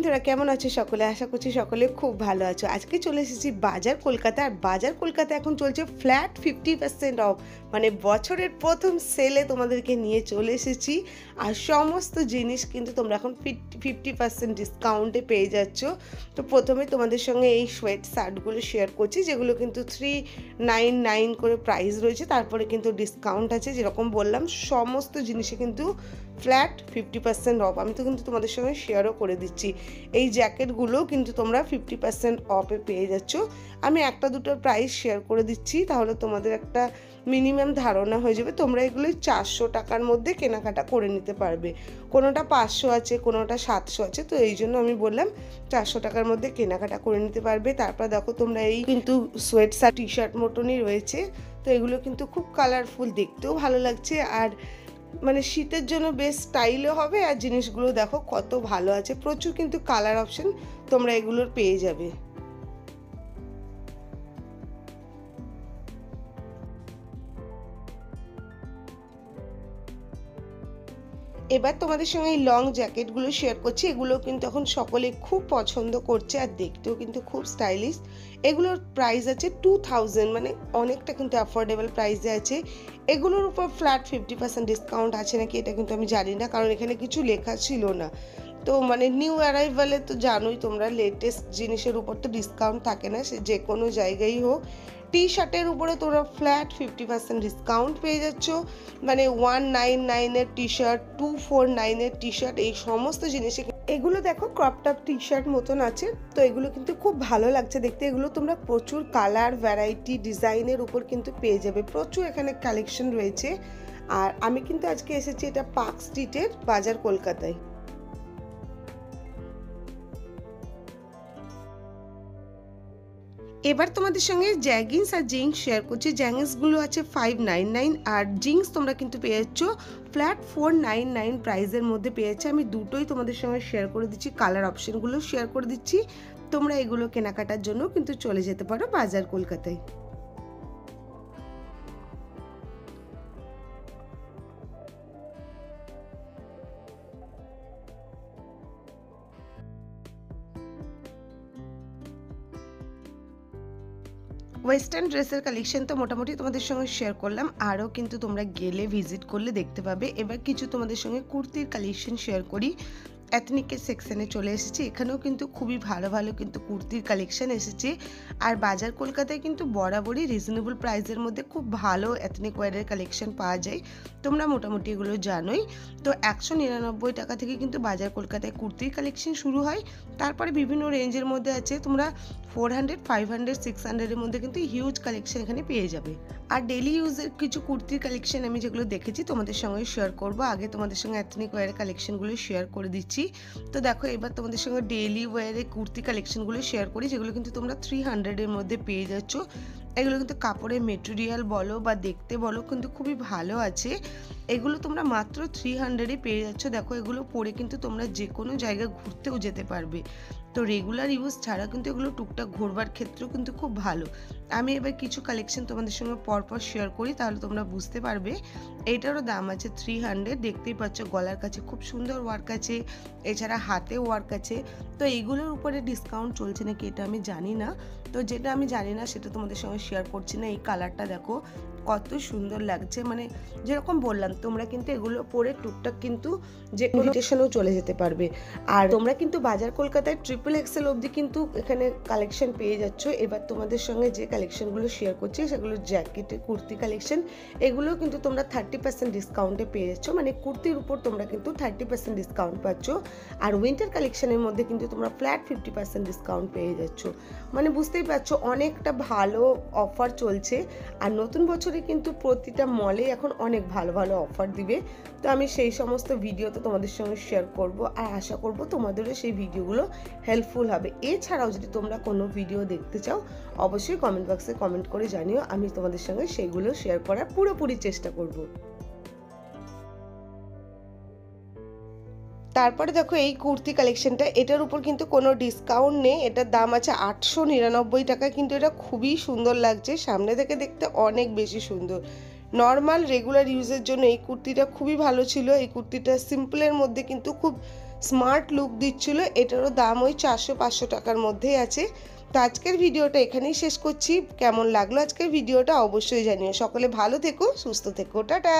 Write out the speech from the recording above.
বন্ধুরা কেমন আছো সকলে? আশা করছি সকলে খুব ভালো আছো। আজকে চলে এসেছি বাজার কলকাতা। আর বাজার কলকাতা এখন চলছে ফ্ল্যাট 50% অফ, মানে বছরের প্রথম সেলে তোমাদেরকে নিয়ে চলে এসেছি। আর সমস্ত জিনিস কিন্তু তোমরা এখন 50% ডিসকাউন্টে পেয়ে যাচ্ছ। তো প্রথমে তোমাদের সঙ্গে এই সোয়েট শার্টগুলো শেয়ার করছি, যেগুলো কিন্তু 399 করে প্রাইস রয়েছে। তারপরে কিন্তু ডিসকাউন্ট আছে, যেরকম বললাম সমস্ত জিনিসে কিন্তু ফ্ল্যাট 50% অফ। আমি তো কিন্তু তোমাদের সঙ্গে শেয়ারও করে দিচ্ছি। এই জ্যাকেটগুলোও কিন্তু তোমরা 50% অফে পেয়ে যাচ্ছ। আমি একটা দুটোর প্রাইস শেয়ার করে দিচ্ছি, তাহলে তোমাদের একটা মিনিমাম ধারণা হয়ে যাবে। তোমরা এগুলোই 400 টাকার মধ্যে কেনাকাটা করে নিতে পারবে। কোনোটা 500 আছে, কোনোটা 700 আছে, তো এই জন্য আমি বললাম 400 টাকার মধ্যে কেনাকাটা করে নিতে পারবে। তারপর দেখো তোমরা এই কিন্তু সোয়েট শার্ট টি শার্ট মতনই রয়েছে। তো এগুলো কিন্তু খুব কালারফুল, দেখতেও ভালো লাগছে, আর মানে শীতের জন্য বেশ স্টাইলও হবে। আর জিনিসগুলো দেখো কত ভালো আছে, প্রচুর কিন্তু কালার অপশন তোমরা এগুলোর পেয়ে যাবে। এবার তোমাদের সঙ্গে এই লং জ্যাকেটগুলো শেয়ার করছি। এগুলো কিন্তু এখন সকলে খুব পছন্দ করছে, আর দেখতেও কিন্তু খুব স্টাইলিশ। এগুলোর প্রাইস আছে 2000, মানে অনেকটা কিন্তু অ্যাফোর্ডেবল প্রাইসে আছে। এগুলোর উপর ফ্ল্যাট 50% ডিসকাউন্ট আছে নাকি এটা কিন্তু আমি জানি না, কারণ এখানে কিছু লেখা ছিল না। তো মানে নিউ অ্যারাইভালে তো জানোই তোমরা, লেটেস্ট জিনিসের উপর তো ডিসকাউন্ট থাকে না, সে যে কোনো জায়গায় হোক। টি শার্টের উপরে তোমরা ফ্ল্যাট 50% ডিসকাউন্ট পেয়ে যাচ্ছ, মানে 199-এর টি শার্ট, 249-এর টি শার্ট, এই সমস্ত জিনিসে এগুলো দেখো ক্রপ টপ টি শার্ট মতন আছে। তো এগুলো কিন্তু খুব ভালো লাগছে দেখতে। এগুলো তোমরা প্রচুর কালার, ভ্যারাইটি, ডিজাইনের উপর কিন্তু পেয়ে যাবে। প্রচুর এখানে কালেকশন রয়েছে। আর আমি কিন্তু আজকে এসেছি এটা পার্ক স্ট্রিটের বাজার কলকাতায়। এবার তোমাদের সঙ্গে জ্যাগিংস আর জিন্স শেয়ার করছি। জ্যাগিংসগুলো আছে 599, আর জিন্স তোমরা কিন্তু পেয়ে যাচ্ছ ফ্ল্যাট 499 প্রাইসের মধ্যে পেয়ে যাচ্ছে। আমি দুটোই তোমাদের সঙ্গে শেয়ার করে দিচ্ছি, কালার অপশনগুলো শেয়ার করে দিচ্ছি। তোমরা এগুলো কেনাকাটার জন্য কিন্তু চলে যেতে পারো বাজার কলকাতায়। ওয়েস্টার্ন ড্রেসের কালেকশন তো মোটামুটি তোমাদের সঙ্গে শেয়ার করলাম, আরও কিন্তু তোমরা গেলে ভিজিট করলে দেখতে পাবে। এবার কিছু তোমাদের সঙ্গে কুর্তির কালেকশন শেয়ার করি। এথনিকের সেকশনে চলে এসেছি। এখানেও কিন্তু খুবই ভালো ভালো কিন্তু কুর্তির কালেকশন এসেছে। আর বাজার কলকাতায় কিন্তু বরাবরই রিজনেবল প্রাইসের মধ্যে খুব ভালো এথনিক ওয়্যারের কালেকশন পাওয়া যায়, তোমরা মোটামুটি এগুলো জানোই। তো 199 টাকা থেকে কিন্তু বাজার কলকাতায় কুর্তির কালেকশন শুরু হয়। তারপরে বিভিন্ন রেঞ্জের মধ্যে আছে, তোমরা 400, 500, 600-এর মধ্যে কিন্তু হিউজ কালেকশন এখানে পেয়ে যাবে। আর ডেলি ইউজের কিছু কুর্তির কালেকশন আমি যেগুলো দেখেছি তোমাদের সঙ্গে শেয়ার করব। আগে তোমাদের সঙ্গে এথনিক ওয়্যারের কালেকশনগুলো শেয়ার করে দিচ্ছি। তো দেখো এবার তোমাদের সঙ্গে ডেইলি ওয়্যারের কুর্তি কালেকশনগুলো শেয়ার করি, যেগুলো কিন্তু তোমরা 300-এর মধ্যে পেয়ে যাচ্ছ। এগুলো কিন্তু কাপড়ের মেটেরিয়াল বলো বা দেখতে বলো কিন্তু খুবই ভালো আছে। এগুলো তোমরা মাত্র 300-এ পেয়ে যাচ্ছ। দেখো এগুলো পরে কিন্তু তোমরা যে কোনো জায়গায় ঘুরতেও যেতে পারবে। তো রেগুলার ইউজ ছাড়া কিন্তু এগুলো টুকটাক ঘোরবার ক্ষেত্রেও কিন্তু খুব ভালো। আমি এবার কিছু কালেকশন তোমাদের সঙ্গে পরপর শেয়ার করি, তাহলে তোমরা বুঝতে পারবে। এইটারও দাম আছে 300, দেখতেই পাচ্ছ গলার কাছে খুব সুন্দর ওয়ার্ক আছে, এছাড়া হাতে ওয়ার্ক আছে। তো এইগুলোর উপরে ডিসকাউন্ট চলছে নাকি এটা আমি জানি না। তো যেটা আমি জানি না সেটা তোমাদের সঙ্গে শেয়ার করছি না। এই কালারটা দেখো কত সুন্দর লাগছে, মানে যেরকম বললাম তোমরা কিন্তু এগুলো পরে টুকটাক কিন্তু যে ইনভিটেশনেও চলে যেতে পারবে। আর তোমরা কিন্তু বাজার কলকাতায় XXL অবধি কিন্তু এখানে কালেকশন পেয়ে যাচ্ছ। এবার তোমাদের সঙ্গে যে কালেকশনগুলো শেয়ার করছি সেগুলো জ্যাকেটের কুর্তি কালেকশন, এগুলোও কিন্তু তোমরা 30% ডিসকাউন্টে পেয়ে যাচ্ছ, মানে কুর্তির উপর তোমরা কিন্তু 30% ডিসকাউন্ট পাচ্ছ। আর উইন্টার কালেকশনের মধ্যে কিন্তু তোমরা ফ্ল্যাট 50% ডিসকাউন্ট পেয়ে যাচ্ছ, মানে বুঝতেই পারছো অনেকটা ভালো অফার চলছে। আর নতুন বছরে কিন্তু প্রতিটা মলে এখন অনেক ভালো ভালো অফার দিবে। তো আমি সেই সমস্ত ভিডিও তো তোমাদের সঙ্গে শেয়ার করব, আর আশা করব তোমাদেরও সেই ভিডিওগুলো হেল্পফুল হবে। এছাড়াও যদি তোমরা কোনো ভিডিও দেখতে চাও অবশ্যই কমেন্ট বক্সে কমেন্ট করে জানিও, আমি তোমাদের সঙ্গে সেইগুলো শেয়ার করার পুরোপুরি চেষ্টা করব। তারপরে দেখো এই কুর্তি কালেকশনটা, এটার উপর কিন্তু কোনো ডিসকাউন্ট নেই, এটার দাম আছে 899 টাকা। কিন্তু এটা খুবই সুন্দর লাগছে, সামনে থেকে দেখতে অনেক বেশি সুন্দর। নর্মাল রেগুলার ইউজের জন্য এই কুর্তিটা খুবই ভালো ছিল। এই কুর্তিটা সিম্পলের মধ্যে কিন্তু খুব স্মার্ট লুক দিচ্ছিলো। এটারও দাম ওই 400-500 টাকার মধ্যেই আছে। তো আজকের ভিডিওটা এখানেই শেষ করছি। কেমন লাগলো আজকের ভিডিওটা অবশ্যই জানিও। সকলে ভালো থেকো, সুস্থ থেকো, টাটা।